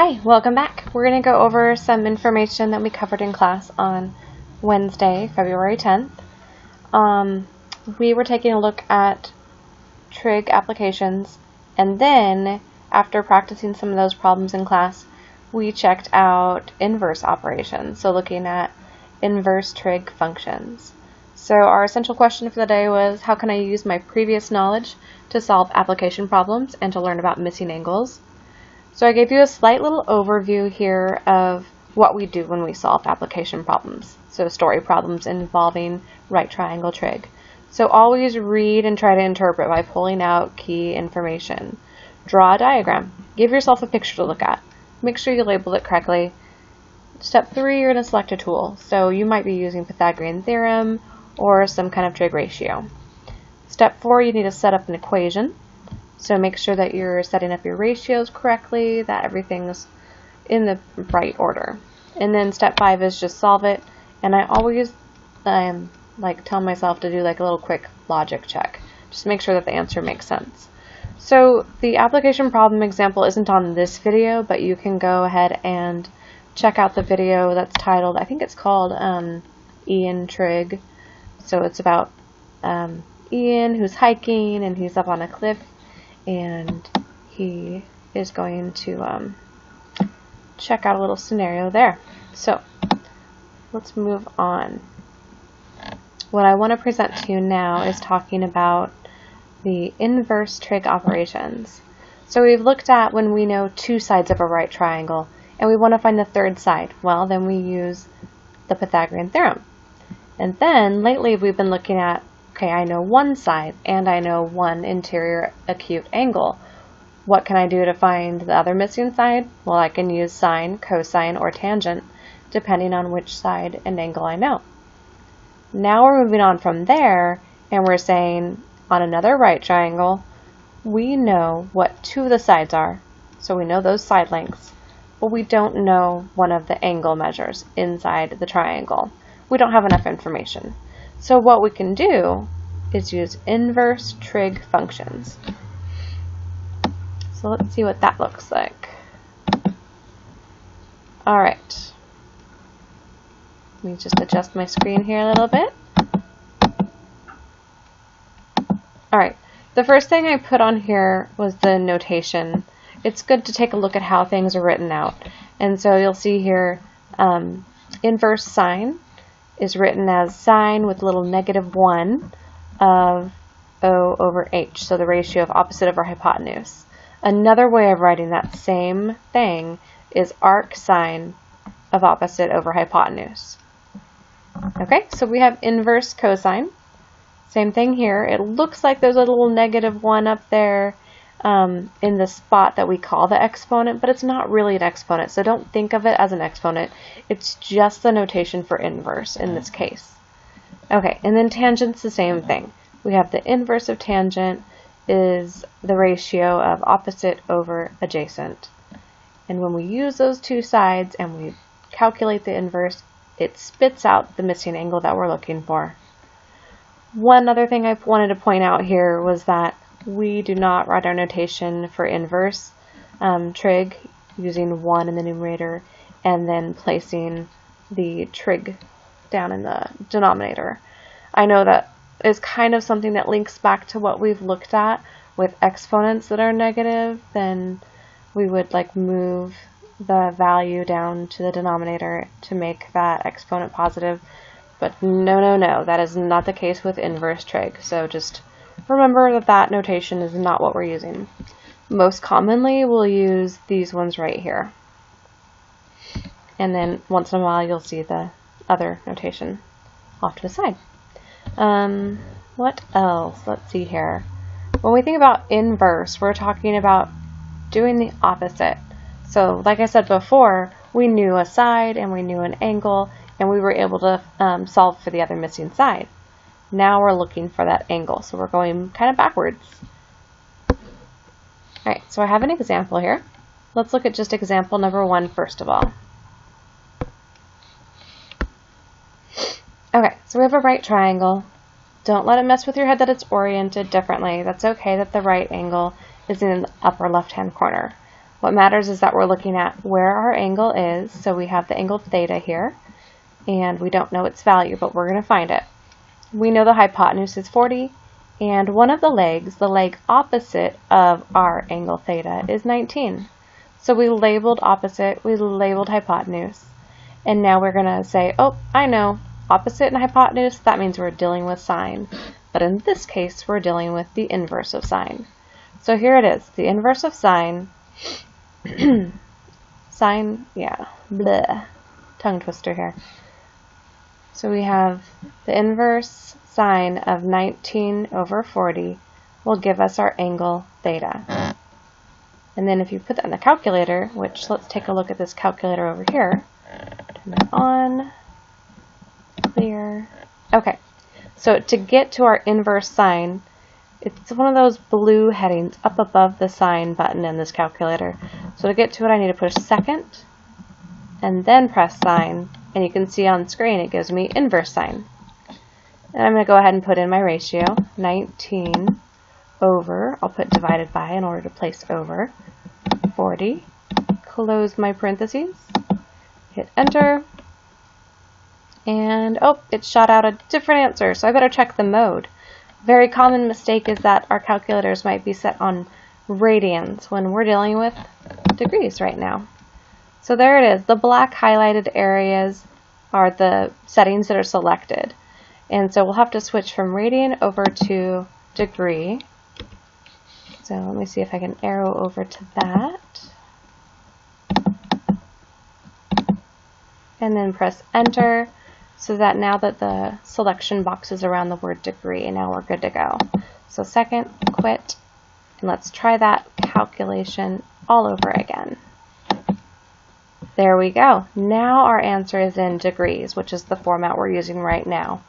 Hi, welcome back. We're going to go over some information that we covered in class on Wednesday, February 10th. We were taking a look at trig applications, and then after practicing some of those problems in class, we checked out inverse operations, so looking at inverse trig functions. So our essential question for the day was, how can I use my previous knowledge to solve application problems and to learn about missing angles? So I gave you a slight little overview here of what we do when we solve application problems. So story problems involving right triangle trig. So always read and try to interpret by pulling out key information. Draw a diagram. Give yourself a picture to look at. Make sure you label it correctly. Step 3, you're going to select a tool. So you might be using Pythagorean theorem or some kind of trig ratio. Step 4, you need to set up an equation. So make sure that you're setting up your ratios correctly, that everything's in the right order. And then step 5 is just solve it. And I always tell myself to do like a little quick logic check. Just make sure that the answer makes sense. So the application problem example isn't on this video, but you can go ahead and check out the video that's titled, I think it's called Ian Trig. So it's about Ian who's hiking and he's up on a cliff. And he is going to check out a little scenario there. So let's move on. What I want to present to you now is talking about the inverse trig operations. So we've looked at when we know two sides of a right triangle and we want to find the third side. Well, then we use the Pythagorean theorem. And then lately we've been looking at, okay, I know one side and I know one interior acute angle. What can I do to find the other missing side? Well, I can use sine, cosine, or tangent, depending on which side and angle I know. Now we're moving on from there, and we're saying on another right triangle, we know what two of the sides are. So we know those side lengths, but we don't know one of the angle measures inside the triangle. We don't have enough information. So what we can do is use inverse trig functions. So let's see what that looks like. Alright. Let me just adjust my screen here a little bit. Alright. The first thing I put on here was the notation. It's good to take a look at how things are written out. And so you'll see here inverse sine is written as sine with a little -1 of O over H, so the ratio of opposite over hypotenuse. Another way of writing that same thing is arc sine of opposite over hypotenuse. Okay, so we have inverse cosine. Same thing here. It looks like there's a little -1 up there in the spot that we call the exponent, but it's not really an exponent, so don't think of it as an exponent. It's just the notation for inverse in this case. Okay, and then tangent's the same thing. We have the inverse of tangent is the ratio of opposite over adjacent. And when we use those two sides and we calculate the inverse, it spits out the missing angle that we're looking for. One other thing I wanted to point out here was that we do not write our notation for inverse trig using 1 in the numerator and then placing the trig down in the denominator. I know that is kind of something that links back to what we've looked at with exponents that are negative. Then we would move the value down to the denominator to make that exponent positive. But no, that is not the case with inverse trig. So just remember that that notation is not what we're using. Most commonly, we'll use these ones right here. And then once in a while, you'll see the other notation off to the side. What else? Let's see here. When we think about inverse, we're talking about doing the opposite. So like I said before, we knew a side and we knew an angle, and we were able to solve for the other missing side. Now we're looking for that angle, so we're going kind of backwards. Alright, so I have an example here. Let's look at just example number 1 first of all. Okay, so we have a right triangle. Don't let it mess with your head that it's oriented differently. That's okay that the right angle is in the upper left-hand corner. What matters is that we're looking at where our angle is. So we have the angle theta here, and we don't know its value, but we're going to find it. We know the hypotenuse is 40, and one of the legs, the leg opposite of our angle theta, is 19. So we labeled opposite, we labeled hypotenuse, and now we're going to say, oh, I know, opposite and hypotenuse, that means we're dealing with sine. But in this case, we're dealing with the inverse of sine. So here it is, the inverse of sine, sine, yeah, bleh, tongue twister here. So we have the inverse sine of 19 over 40 will give us our angle theta. And then if you put that in the calculator, which let's take a look at this calculator over here. Turn that on, clear. Okay, so to get to our inverse sine, it's one of those blue headings up above the sine button in this calculator. So to get to it, I need to push second and then press sine. And you can see on screen it gives me inverse sine. And I'm going to go ahead and put in my ratio, 19 over, I'll put divided by in order to place over, 40, close my parentheses, hit enter, and oh, it shot out a different answer, so I better check the mode. Very common mistake is that our calculators might be set on radians when we're dealing with degrees right now. So there it is. The black highlighted areas are the settings that are selected. And so we'll have to switch from radian over to degree. So let me see if I can arrow over to that. And then press enter so that now that the selection box is around the word degree, and now we're good to go. So second, quit, and let's try that calculation all over again. There we go. Now our answer is in degrees, which is the format we're using right now.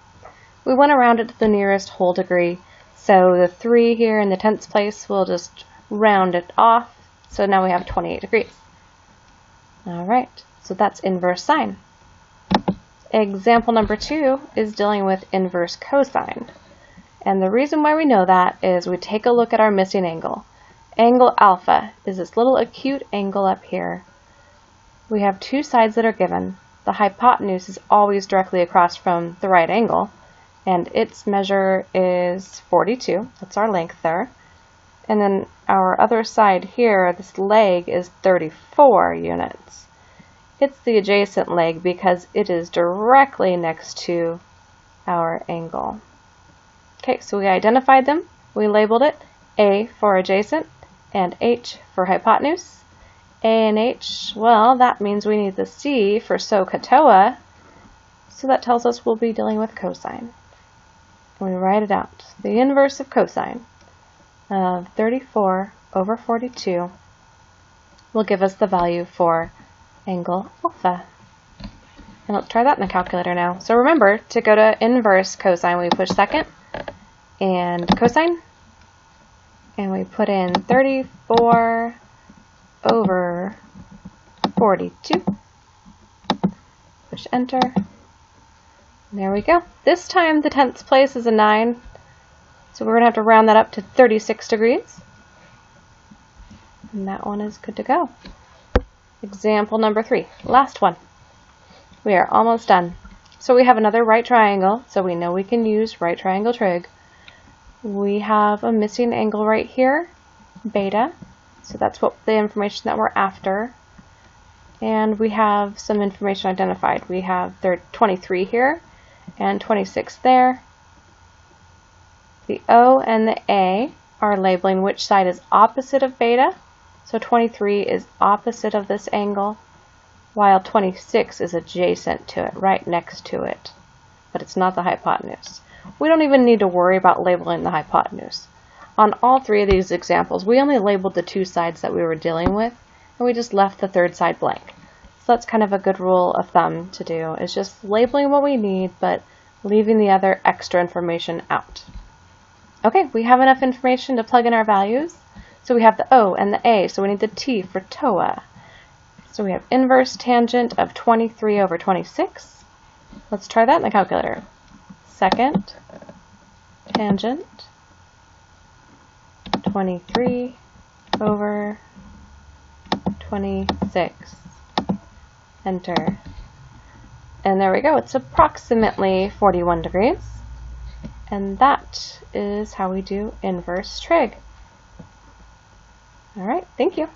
We want to round it to the nearest whole degree, so the 3 here in the tenths place, we'll just round it off, so now we have 28 degrees. Alright, so that's inverse sine. Example number 2 is dealing with inverse cosine. And the reason why we know that is we take a look at our missing angle. Angle alpha is this little acute angle up here. We have two sides that are given. The hypotenuse is always directly across from the right angle, and its measure is 42. That's our length there. And then our other side here, this leg, is 34 units. It's the adjacent leg because it is directly next to our angle. Okay, so we identified them. We labeled it A for adjacent and H for hypotenuse. A and H, well, that means we need the C for SOHCAHTOA, so that tells us we'll be dealing with cosine. And we write it out. The inverse of cosine of 34 over 42 will give us the value for angle alpha. And let's try that in the calculator now. So remember, to go to inverse cosine, we push second and cosine, and we put in 34 over 42. Push enter. There we go. This time the tenths place is a 9, so we're going to have to round that up to 36 degrees. And that one is good to go. Example number 3, last one. We are almost done. So we have another right triangle, so we know we can use right triangle trig. We have a missing angle right here, beta. So that's what the information that we're after. And we have some information identified. We have 23 here and 26 there. The O and the A are labeling which side is opposite of beta. So 23 is opposite of this angle, while 26 is adjacent to it, right next to it. But it's not the hypotenuse. We don't even need to worry about labeling the hypotenuse. On all 3 of these examples, we only labeled the 2 sides that we were dealing with, and we just left the third side blank. So that's kind of a good rule of thumb to do, is just labeling what we need, but leaving the other extra information out. Okay, we have enough information to plug in our values. So we have the O and the A, so we need the T for TOA. So we have inverse tangent of 23 over 26. Let's try that in the calculator. Second tangent 23 over 26. Enter. And there we go. It's approximately 41 degrees. And that is how we do inverse trig. All right, thank you.